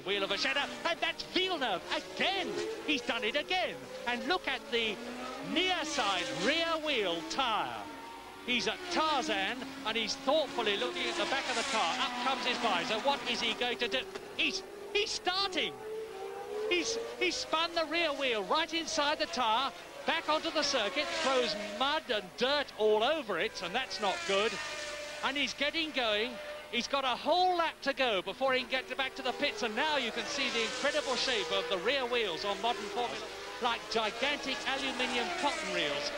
wheel of a shadow, and that's Villeneuve again. He's done it again. And look at the near side rear wheel tyre. He's at Tarzan, and he's thoughtfully looking at the back of the car. Up comes his visor. What is he going to do? He's starting. He's spun the rear wheel right inside the tyre, back onto the circuit, throws mud and dirt all over it, and that's not good. And he's getting going. He's got a whole lap to go before he can get back to the pits, and now you can see the incredible shape of the rear wheels on modern Formula, like gigantic aluminium cotton reels.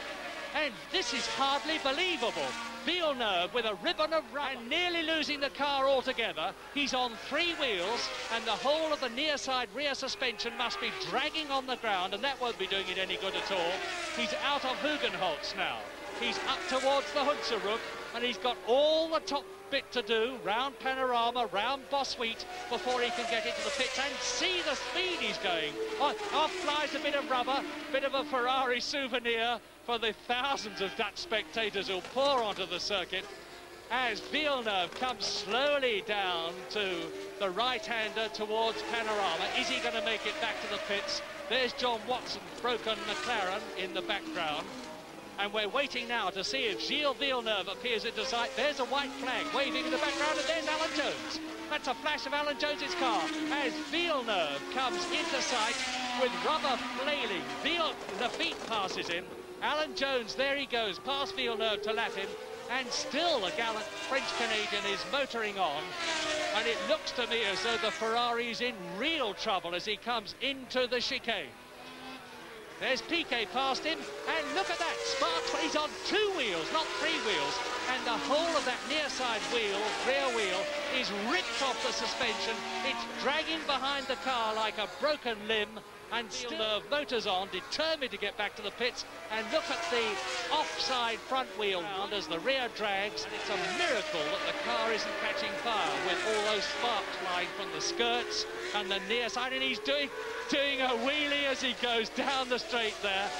And this is hardly believable. Villeneuve with a ribbon of rubber and nearly losing the car altogether. He's on 3 wheels, and the whole of the near side rear suspension must be dragging on the ground, and that won't be doing it any good at all. He's out of Hugenholtz now. He's up towards the Hunzerhoek, and he's got all the top bit to do, round Panorama, round Bosweet, before he can get into the pits. And see the speed he's going. Off flies a bit of rubber, bit of a Ferrari souvenir for the thousands of Dutch spectators who'll pour onto the circuit as Villeneuve comes slowly down to the right-hander towards Panorama. Is he going to make it back to the pits? There's John Watson's broken McLaren in the background. And we're waiting now to see if Gilles Villeneuve appears into sight. There's a white flag waving in the background, and there's Alan Jones. That's a flash of Alan Jones's car as Villeneuve comes into sight with rubber flailing. Lafitte passes him. Alan Jones, there he goes, past Villeneuve to lap him. And still a gallant French-Canadian is motoring on. And it looks to me as though the Ferrari is in real trouble as he comes into the chicane. There's Piquet past him, and look at that, Sparks, he's on 2 wheels, not 3 wheels, and the whole of that near side wheel, rear wheel, is ripped off the suspension. It's dragging behind the car like a broken limb, and still motors on, determined to get back to the pits. And look at the offside front wheel round as the rear drags, and it's a miracle that the car isn't catching fire with all those sparks flying from the skirts and the near side, and he's doing a wheelie as he goes down the straight there.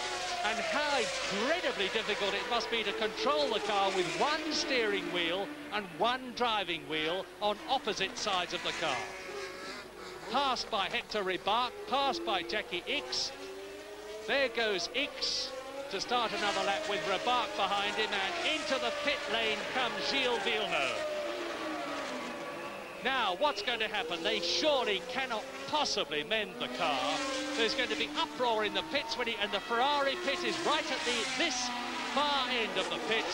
And how incredibly difficult it must be to control the car with 1 steering wheel and 1 driving wheel on opposite sides of the car. Passed by Hector Ribach, passed by Jackie Ickx. There goes Ickx to start another lap with Ribach behind him, and into the pit lane comes Gilles Villeneuve. Now, what's going to happen? They surely cannot possibly mend the car. There's going to be uproar in the pits and the Ferrari pit is right at this far end of the pit.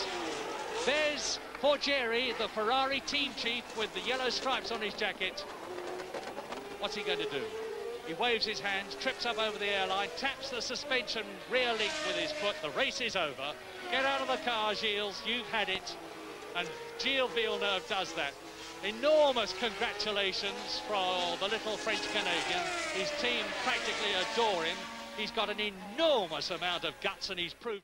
There's Forgieri, the Ferrari team chief, with the yellow stripes on his jacket. What's he going to do? He waves his hands, trips up over the airline, taps the suspension rear link with his foot. The race is over. Get out of the car, Gilles, you've had it. And Gilles Villeneuve does that. Enormous congratulations for the little French-Canadian. His team practically adore him. He's got an enormous amount of guts, and he's proved